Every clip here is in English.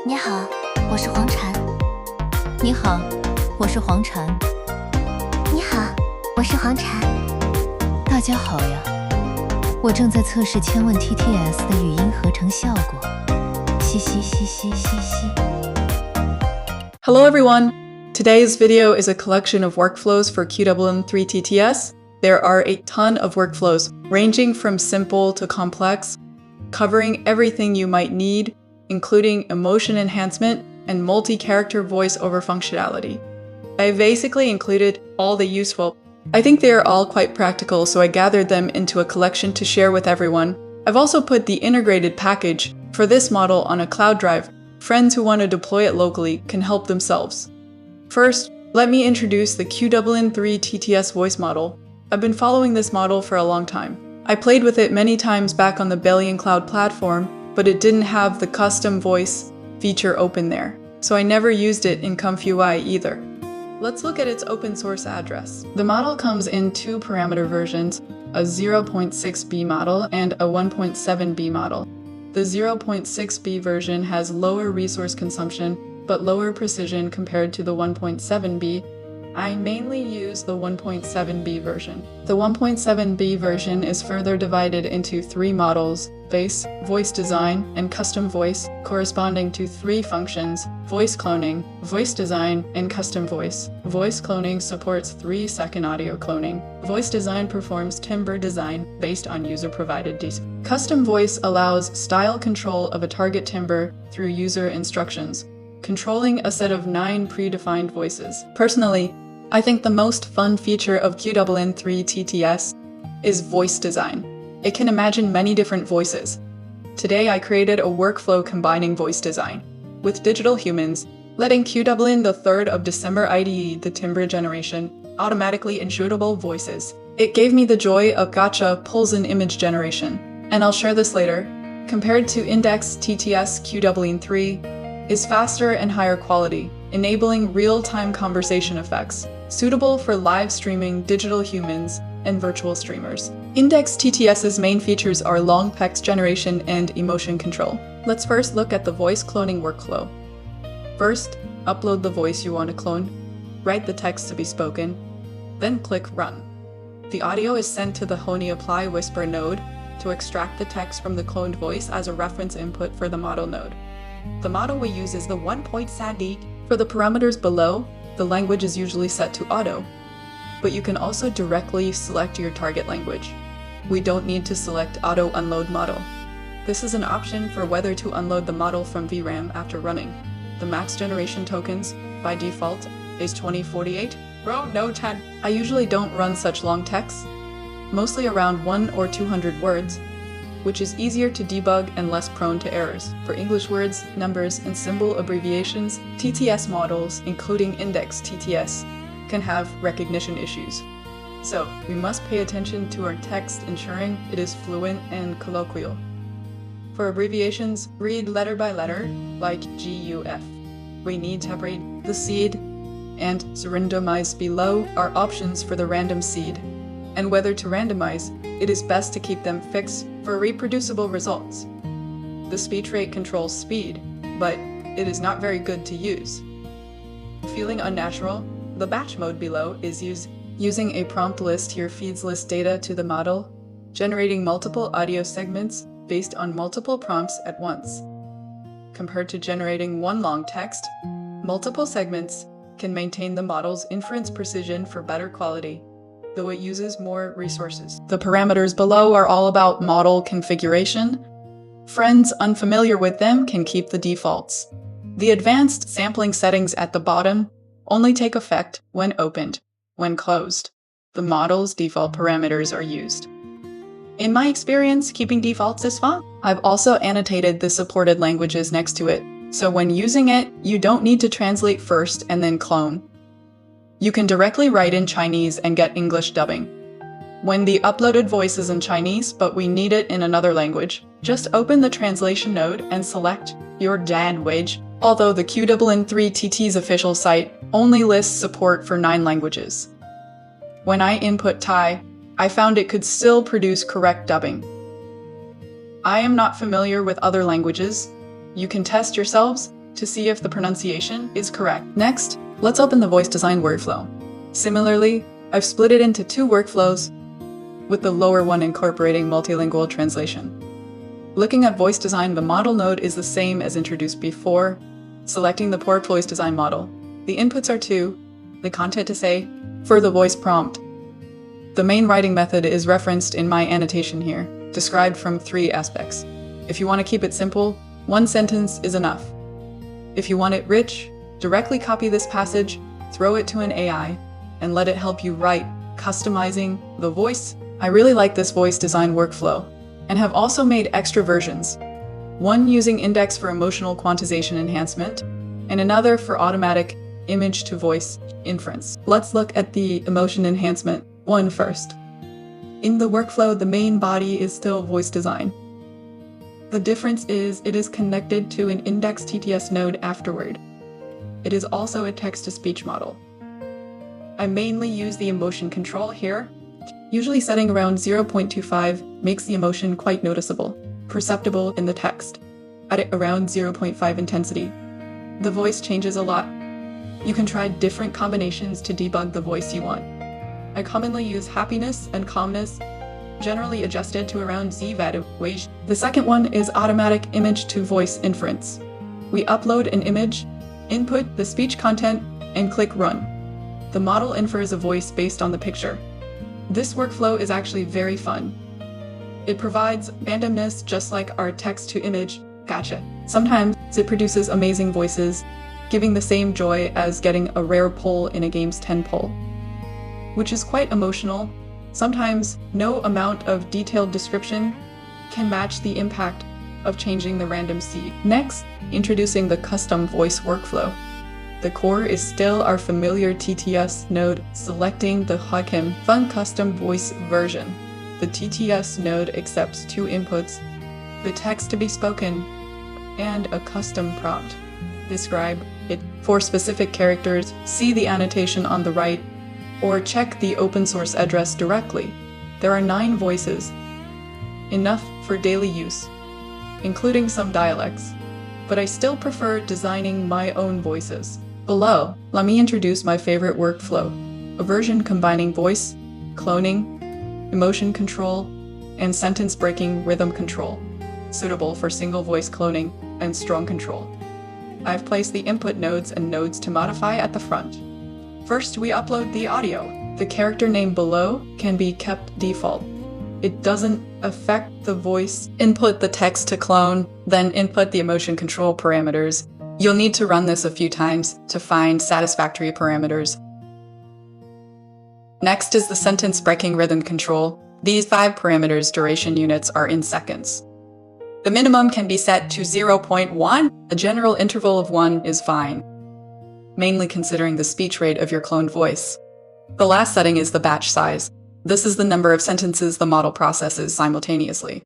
你好，我是黄蝉。你好，我是黄蝉。你好，我是黄蝉。大家好呀，我正在测试Qwen3 TTS 的语音合成效果。嘻嘻嘻嘻嘻嘻。Hello everyone! Today's video is a collection of workflows for Qlin3 TTS. There are a ton of workflows, ranging from simple to complex, covering everything you might need, including emotion enhancement and multi-character voice-over functionality. I basically included all the useful. I think they are all quite practical, so I gathered them into a collection to share with everyone. I've also put the integrated package for this model on a cloud drive. Friends who want to deploy it locally can help themselves. First, let me introduce the Qlin3 TTS voice model. I've been following this model for a long time. I played with it many times back on the Bellion Cloud platform, but it didn't have the custom voice feature open there, so I never used it in comfyui either. Let's look at its open source address. The model comes in two parameter versions, a 0.6b model and a 1.7b model. The 0.6b version has lower resource consumption, but lower precision compared to the 1.7b. I mainly use the 1.7b version. The 1.7b version is further divided into three models: base, voice design, and custom voice, corresponding to three functions: voice cloning, voice design, and custom voice. Voice cloning supports 3-second audio cloning. Voice design performs timbre design based on user-provided data. Custom voice allows style control of a target timbre through user instructions, controlling a set of 9 predefined voices. Personally, I think the most fun feature of Qlin3 TTS is voice design. It can imagine many different voices. Today I created a workflow combining voice design with digital humans, letting Qlin the 3rd of December IDE the timbre generation, automatically inshootable voices. It gave me the joy of gacha pulls and image generation, and I'll share this later. Compared to Index TTS, Qlin3 is faster and higher quality, enabling real-time conversation effects, suitable for live streaming digital humans and virtual streamers. Index TTS's main features are long text generation and emotion control. Let's first look at the voice cloning workflow. First, upload the voice you want to clone, write the text to be spoken, then click Run. The audio is sent to the Honey Apply Whisper node to extract the text from the cloned voice as a reference input for the model node. The model we use is the 1.7b. For the parameters below, the language is usually set to auto, but you can also directly select your target language. We don't need to select Auto Unload Model. This is an option for whether to unload the model from VRAM after running. The max generation tokens, by default, is 2048. No 10. I usually don't run such long texts, mostly around 1 or 200 words, which is easier to debug and less prone to errors. For English words, numbers, and symbol abbreviations, TTS models, including Index TTS, can have recognition issues. So, we must pay attention to our text, ensuring it is fluent and colloquial. For abbreviations, read letter by letter, like GUF. We need to read the seed, and randomize below are options for the random seed. And whether to randomize, it is best to keep them fixed for reproducible results. The speech rate controls speed, but it is not very good to use. Feeling unnatural? The batch mode below is using a prompt list here feeds list data to the model, generating multiple audio segments based on multiple prompts at once. Compared to generating one long text, multiple segments can maintain the model's inference precision for better quality, though it uses more resources. The parameters below are all about model configuration. Friends unfamiliar with them can keep the defaults. The advanced sampling settings at the bottom only take effect when opened. When closed, the model's default parameters are used. In my experience, keeping defaults is fine. I've also annotated the supported languages next to it, so when using it, you don't need to translate first and then clone. You can directly write in Chinese and get English dubbing. When the uploaded voice is in Chinese, but we need it in another language, just open the translation node and select your language. Although the Qlin3 TT's official site only lists support for 9 languages. When I input Thai, I found it could still produce correct dubbing. I am not familiar with other languages. You can test yourselves. to see if the pronunciation is correct. Next, let's open the voice design workflow. Similarly, I've split it into two workflows, with the lower one incorporating multilingual translation. Looking at voice design, the model node is the same as introduced before. Selecting the port voice design model. The inputs are two, the content to say, for the voice prompt. The main writing method is referenced in my annotation here, described from three aspects. If you want to keep it simple, one sentence is enough. If you want it rich, directly copy this passage, throw it to an AI, and let it help you write, customizing the voice. I really like this voice design workflow, and have also made extra versions. One using index for emotional quantization enhancement, and another for automatic image-to-voice inference. Let's look at the emotion enhancement one first. In the workflow, the main body is still voice design. The difference is it is connected to an index TTS node afterward. It is also a text-to-speech model. I mainly use the emotion control here. Usually setting around 0.25 makes the emotion quite noticeable, perceptible in the text. At it around 0.5 intensity. The voice changes a lot. You can try different combinations to debug the voice you want. I commonly use happiness and calmness, generally adjusted to around Z-value. The second one is automatic image-to-voice inference. We upload an image, input the speech content, and click run. The model infers a voice based on the picture. This workflow is actually very fun. It provides randomness just like our text-to-image gacha. Sometimes it produces amazing voices, giving the same joy as getting a rare pull in a game's 10 pull, which is quite emotional. Sometimes no amount of detailed description can match the impact of changing the random seed. Next, introducing the custom voice workflow. The core is still our familiar TTS node, selecting the Hakim Fun Custom Voice version. The TTS node accepts two inputs, the text to be spoken, and a custom prompt. Describe it. For specific characters, see the annotation on the right, or check the open source address directly. There are 9 voices, enough for daily use, including some dialects, but I still prefer designing my own voices. Below, let me introduce my favorite workflow, a version combining voice, cloning, emotion control, and sentence-breaking rhythm control, suitable for single voice cloning and strong control. I've placed the input nodes and nodes to modify at the front. First, we upload the audio. The character name below can be kept default. It doesn't affect the voice. Input the text to clone, then input the emotion control parameters. You'll need to run this a few times to find satisfactory parameters. Next is the sentence-breaking rhythm control. These 5 parameters duration units are in seconds. The minimum can be set to 0.1. A general interval of 1 is fine, mainly considering the speech rate of your cloned voice. The last setting is the batch size. This is the number of sentences the model processes simultaneously.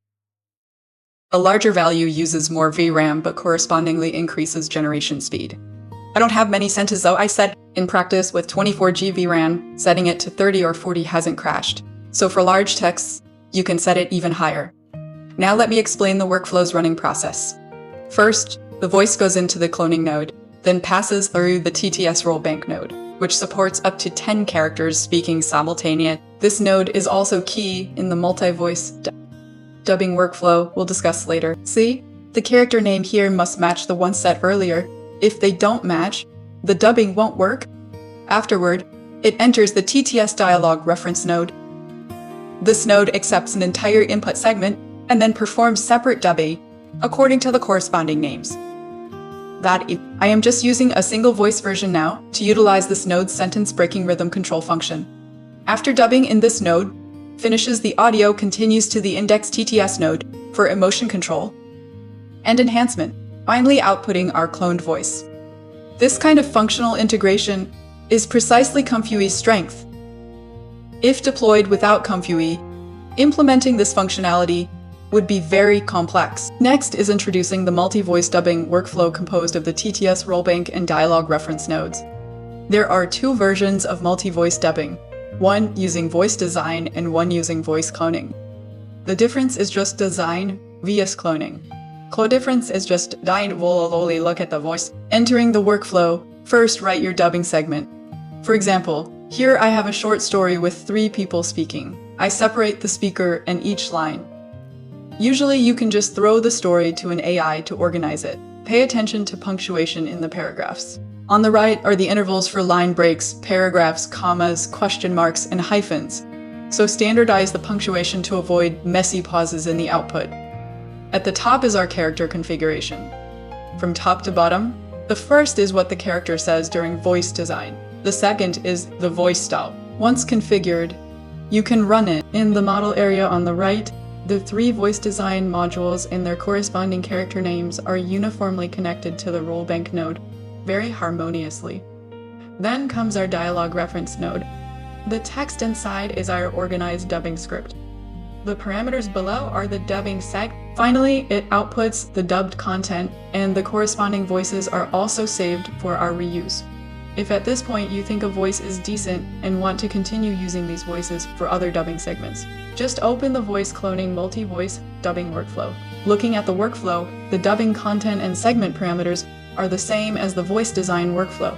A larger value uses more VRAM but correspondingly increases generation speed. I don't have many sentences though. I set in practice with 24 GB RAM, setting it to 30 or 40 hasn't crashed. So for large texts, you can set it even higher. Now let me explain the workflow's running process. First, the voice goes into the cloning node, then passes through the TTS rollbank node, which supports up to 10 characters speaking simultaneously. This node is also key in the multi-voice dubbing workflow we'll discuss later. See? The character name here must match the one set earlier. If they don't match, the dubbing won't work. Afterward, it enters the TTS dialog reference node. This node accepts an entire input segment and then performs separate dubbing according to the corresponding names. I am just using a single voice version now to utilize this node's sentence-breaking rhythm control function. After dubbing in this node finishes, the audio continues to the index TTS node for emotion control and enhancement, finally outputting our cloned voice. This kind of functional integration is precisely comfyui's strength. If deployed without comfyui, implementing this functionality would be very complex. Next is introducing the multi-voice dubbing workflow composed of the TTS rollbank and dialog reference nodes. There are 2 versions of multi-voice dubbing, one using voice design and one using voice cloning. The difference is just design vs cloning. Clo difference is just dying volololi look at the voice. Entering the workflow, first write your dubbing segment. For example, here I have a short story with 3 people speaking. I separate the speaker and each line. Usually you can just throw the story to an AI to organize it. Pay attention to punctuation in the paragraphs. On the right are the intervals for line breaks, paragraphs, commas, question marks, and hyphens. So standardize the punctuation to avoid messy pauses in the output. At the top is our character configuration. From top to bottom, the first is what the character says during voice design. The second is the voice style. Once configured, you can run it. In the model area on the right, the 3 voice design modules and their corresponding character names are uniformly connected to the rollbank node, very harmoniously. Then comes our dialogue reference node. The text inside is our organized dubbing script. The parameters below are the dubbing seg. Finally, it outputs the dubbed content, and the corresponding voices are also saved for our reuse. If at this point you think a voice is decent and want to continue using these voices for other dubbing segments, just open the voice cloning multi-voice dubbing workflow. Looking at the workflow, the dubbing content and segment parameters are the same as the voice design workflow.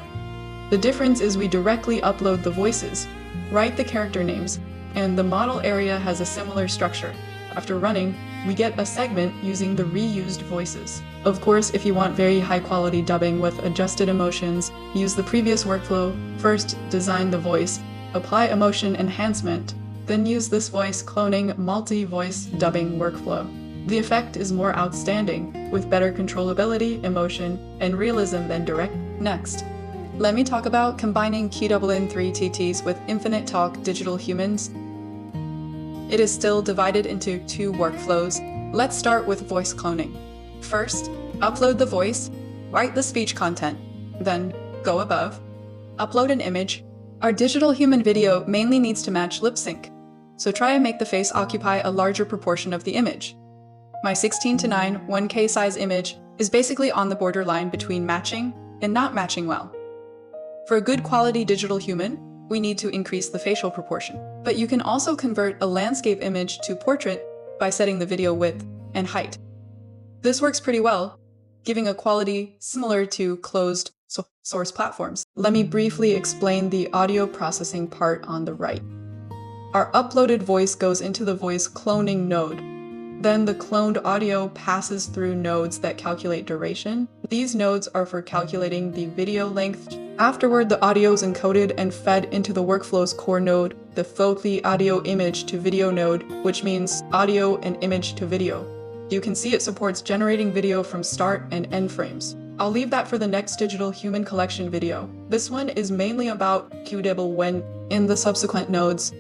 The difference is we directly upload the voices, write the character names, and the model area has a similar structure. After running, we get a segment using the reused voices. Of course, if you want very high-quality dubbing with adjusted emotions, use the previous workflow. First, design the voice, apply emotion enhancement, then use this voice cloning multi-voice dubbing workflow. The effect is more outstanding, with better controllability, emotion, and realism than direct. Next, let me talk about combining Qlin3 TTS with Infinite Talk digital humans. It is still divided into 2 workflows. Let's start with voice cloning. First, upload the voice, write the speech content, then go above, upload an image. Our digital human video mainly needs to match lip sync, so try and make the face occupy a larger proportion of the image. My 16:9 1K size image is basically on the borderline between matching and not matching well. For a good quality digital human, we need to increase the facial proportion. But you can also convert a landscape image to portrait by setting the video width and height. This works pretty well, giving a quality similar to closed source platforms. Let me briefly explain the audio processing part on the right. Our uploaded voice goes into the voice cloning node. Then the cloned audio passes through nodes that calculate duration. These nodes are for calculating the video length. Afterward, the audio is encoded and fed into the workflow's core node, the Qlin3 audio image to video node, which means audio and image to video. You can see it supports generating video from start and end frames. I'll leave that for the next digital human collection video. This one is mainly about Qwen in the subsequent nodes.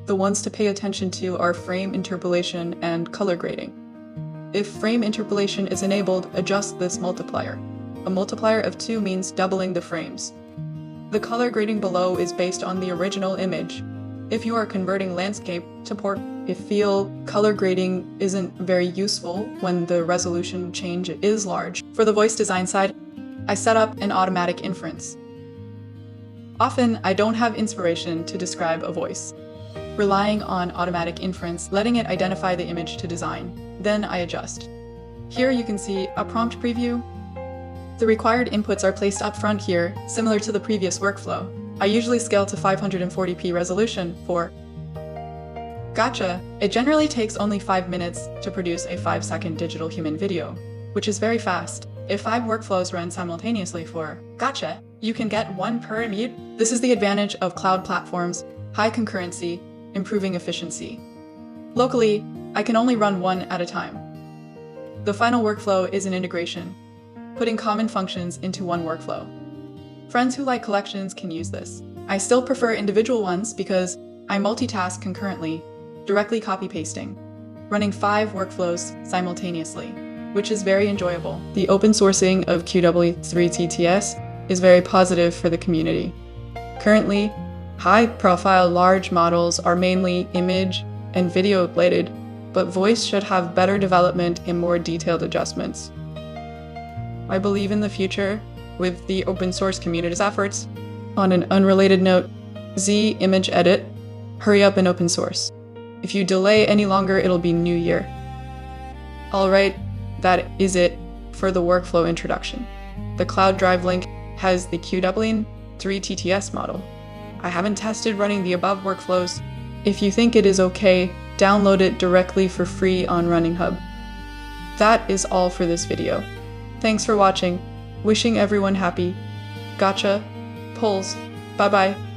The ones to pay attention to are frame interpolation and color grading. If frame interpolation is enabled, adjust this multiplier. A multiplier of 2 means doubling the frames. The color grading below is based on the original image. If you are converting landscape to portrait, color grading isn't very useful when the resolution change is large. For the voice design side, I set up an automatic inference. Often, I don't have inspiration to describe a voice. Relying on automatic inference, letting it identify the image to design. Then I adjust. Here you can see a prompt preview. The required inputs are placed up front here, similar to the previous workflow. I usually scale to 540p resolution for gotcha. It generally takes only 5 minutes to produce a 5-second digital human video, which is very fast. If 5 workflows run simultaneously for gotcha, you can get 1 per minute. This is the advantage of cloud platforms, high concurrency, improving efficiency. Locally, I can only run 1 at a time. The final workflow is an integration, putting common functions into one workflow. Friends who like collections can use this. I still prefer individual ones because I multitask concurrently, directly copy-pasting, running 5 workflows simultaneously, which is very enjoyable. The open sourcing of Qlin3 TTS is very positive for the community. Currently, high-profile large models are mainly image and video related, but voice should have better development and more detailed adjustments. I believe in the future with the open source community's efforts. On an unrelated note, Z image edit, hurry up and open source. If you delay any longer, it'll be New Year. Alright, that is it for the workflow introduction. The cloud drive link has the Qlin3 TTS model. I haven't tested running the above workflows. If you think it is okay, download it directly for free on Running Hub. That is all for this video. Thanks for watching. Wishing everyone happy. Gotcha. Pulls. Bye bye.